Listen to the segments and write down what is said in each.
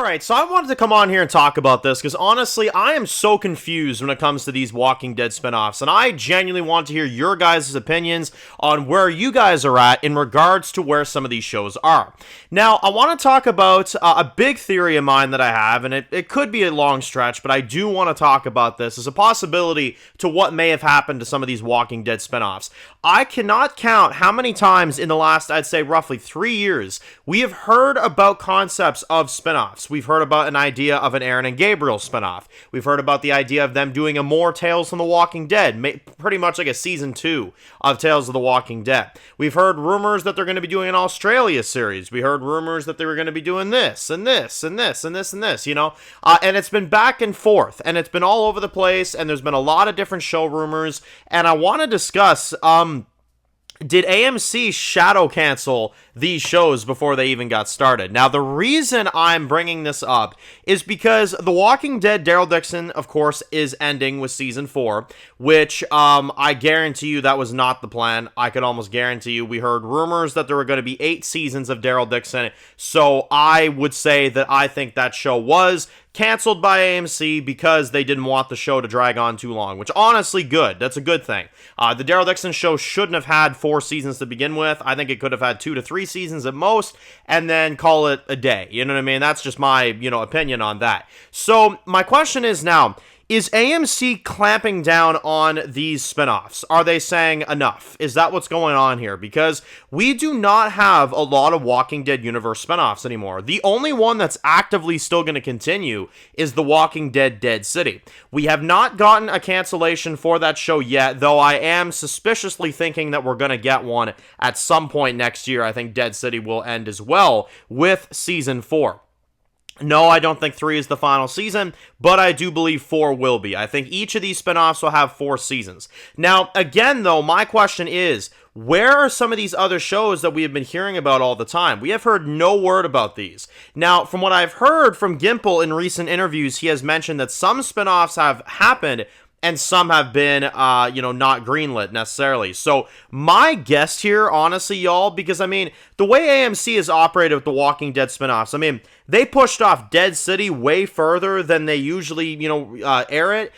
Alright, so I wanted to come on here and talk about this because honestly, I am so confused when it comes to these Walking Dead spinoffs, and I genuinely want to hear your guys' opinions on where you guys are at in regards to where some of these shows are. Now, I want to talk about a big theory of mine that I have, and it could be a long stretch, but I do want to talk about this as a possibility to what may have happened to some of these Walking Dead spinoffs. I cannot count how many times in the last, I'd say, roughly 3 years, we have heard about concepts of spinoffs. We've heard about an idea of an Aaron and Gabriel spinoff. We've heard about the idea of them doing a more Tales from the Walking Dead, pretty much like a season 2 of Tales of the Walking Dead. We've heard rumors that they're going to be doing an Australia series. We heard rumors that they were going to be doing this and this and this and this and this, you know? And it's been back and forth, and it's been all over the place, and there's been a lot of different show rumors, and I want to discuss, did AMC shadow cancel these shows before they even got started? Now, the reason I'm bringing this up is because The Walking Dead, Daryl Dixon, of course, is ending with Season 4, which I guarantee you that was not the plan. I could almost guarantee you we heard rumors that there were going to be 8 seasons of Daryl Dixon, so I would say that I think that show was canceled by AMC because they didn't want the show to drag on too long, which honestly, good. That's a good thing. The Daryl Dixon show shouldn't have had 4 seasons to begin with. I think it could have had 2 to 3 seasons at most, and then call it a day. You know what I mean? That's just my, opinion on that. So, my question is now, is AMC clamping down on these spinoffs? Are they saying enough? Is that what's going on here? Because we do not have a lot of Walking Dead universe spinoffs anymore. The only one that's actively still going to continue is The Walking Dead Dead City. We have not gotten a cancellation for that show yet, though I am suspiciously thinking that we're going to get one at some point next year. I think Dead City will end as well with Season 4. No, I don't think 3 is the final season, but I do believe 4 will be. I think each of these spinoffs will have 4 seasons. Now, again, though, my question is, where are some of these other shows that we have been hearing about all the time? We have heard no word about these. Now, from what I've heard from Gimple in recent interviews, he has mentioned that some spinoffs have happened, and some have been, not greenlit necessarily. So my guess here, honestly, y'all, because, the way AMC has operated with the Walking Dead spinoffs, they pushed off Dead City way further than they usually, air it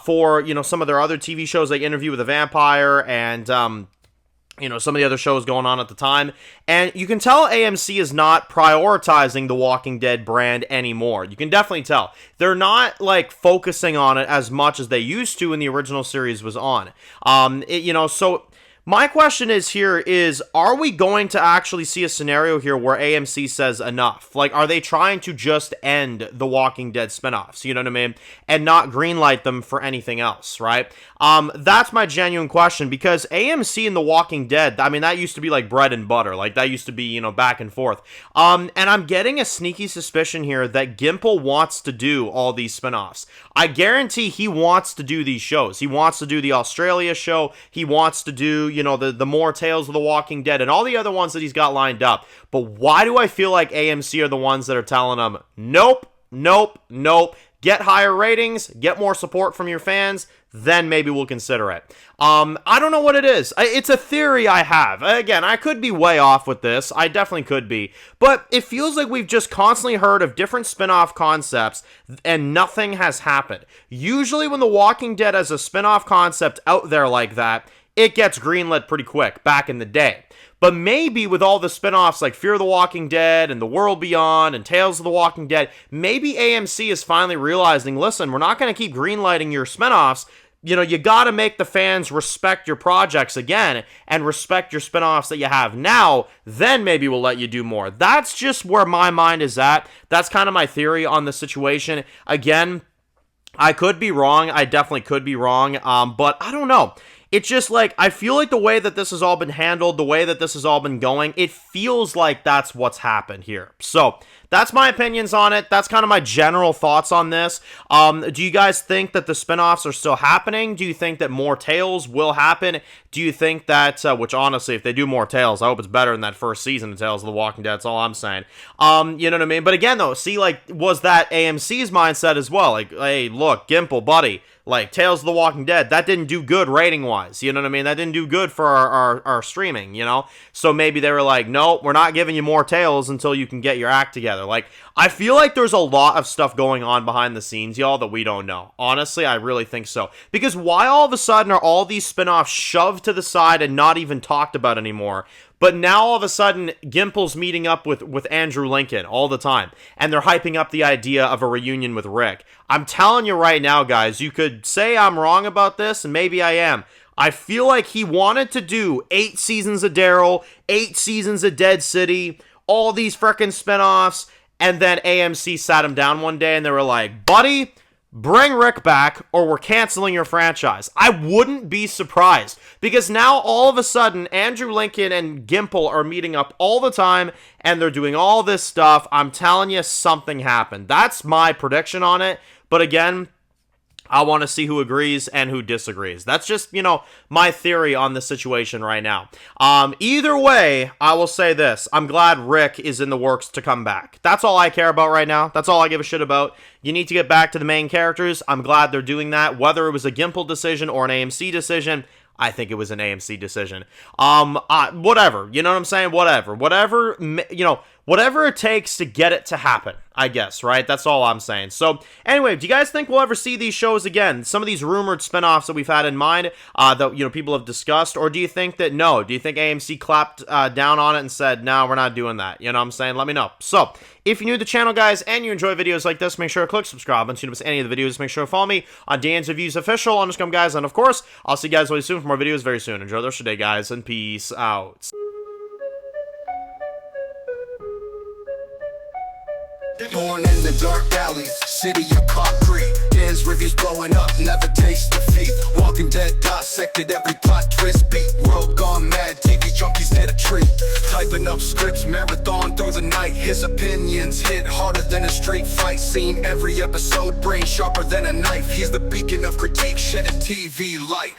for, some of their other TV shows like Interview with a Vampire and, some of the other shows going on at the time. And you can tell AMC is not prioritizing the Walking Dead brand anymore. You can definitely tell. They're not, focusing on it as much as they used to when the original series was on. So my question is, are we going to actually see a scenario here where AMC says enough? Are they trying to just end the Walking Dead spinoffs, you know what I mean? And not greenlight them for anything else, right? That's my genuine question, because AMC and The Walking Dead, that used to be like bread and butter. That used to be, back and forth. And I'm getting a sneaky suspicion here that Gimple wants to do all these spinoffs. I guarantee he wants to do these shows. He wants to do the Australia show. He wants to do, the more Tales of the Walking Dead and all the other ones that he's got lined up. But why do I feel like AMC are the ones that are telling him, nope, nope, nope, get higher ratings, get more support from your fans, then maybe we'll consider it. I don't know what it is. It's a theory I have. Again, I could be way off with this. I definitely could be. But it feels like we've just constantly heard of different spin-off concepts and nothing has happened. Usually when The Walking Dead has a spin-off concept out there like that, it gets greenlit pretty quick back in the day. But maybe with all the spin-offs like Fear the Walking Dead and The World Beyond and Tales of the Walking Dead, maybe AMC is finally realizing, listen, we're not going to keep greenlighting your spin-offs. You got to make the fans respect your projects again and respect your spin-offs that you have now. Then maybe we'll let you do more. That's just where my mind is at. That's kind of my theory on the situation. Again, I could be wrong. I definitely could be wrong. But I don't know. It's just I feel like the way that this has all been handled, the way that this has all been going, it feels like that's what's happened here. So, that's my opinions on it. That's kind of my general thoughts on this. Do you guys think that the spinoffs are still happening? Do you think that more Tales will happen? Do you think that, which honestly, if they do more Tales, I hope it's better than that first season of Tales of the Walking Dead. That's all I'm saying. You know what I mean? But again, though, see, was that AMC's mindset as well? Hey, look, Gimple, buddy, Like, Tales of the Walking Dead, that didn't do good rating-wise, you know what I mean? That didn't do good for our streaming, you know? So maybe they were like, no, we're not giving you more Tales until you can get your act together. Like, I feel like there's a lot of stuff going on behind the scenes, y'all, that we don't know. Honestly, I really think so. Because why all of a sudden are all these spinoffs shoved to the side and not even talked about anymore? But now all of a sudden, Gimple's meeting up with Andrew Lincoln all the time, and they're hyping up the idea of a reunion with Rick. I'm telling you right now, guys, you could say I'm wrong about this, and maybe I am. I feel like he wanted to do 8 seasons of Daryl, 8 seasons of Dead City, all these frickin' spinoffs, and then AMC sat him down one day and they were like, buddy, bring Rick back or we're canceling your franchise. I wouldn't be surprised, because now all of a sudden Andrew Lincoln and Gimple are meeting up all the time and they're doing all this stuff. I'm telling you, something happened. That's my prediction on it. But again, I want to see who agrees and who disagrees. That's just, you know, my theory on the situation right now. Either way, I will say this. I'm glad Rick is in the works to come back. That's all I care about right now. That's all I give a shit about. You need to get back to the main characters. I'm glad they're doing that. Whether it was a Gimple decision or an AMC decision, I think it was an AMC decision. Whatever. You know what I'm saying? Whatever, you know, whatever it takes to get it to happen, I guess, right? That's all I'm saying. So, anyway, do you guys think we'll ever see these shows again? Some of these rumored spinoffs that we've had in mind that, you know, people have discussed, or do you think that no? Do you think AMC clapped down on it and said, no, we're not doing that? You know what I'm saying? Let me know. So, if you're new to the channel, guys, and you enjoy videos like this, make sure to click subscribe. And so you don't miss any of the videos, make sure to follow me on Dan's Reviews Official on Scum, guys. And, of course, I'll see you guys really soon for more videos very soon. Enjoy the rest of your day, guys, and peace out. Born in the dark alleys, city of concrete. Dan's reviews blowing up, never taste defeat. Walking Dead dissected every plot twist beat. World gone mad, TV junkies need a treat. Typing up scripts, marathon through the night. His opinions hit harder than a street fight scene. Every episode, brain sharper than a knife. He's the beacon of critique, shedding TV light.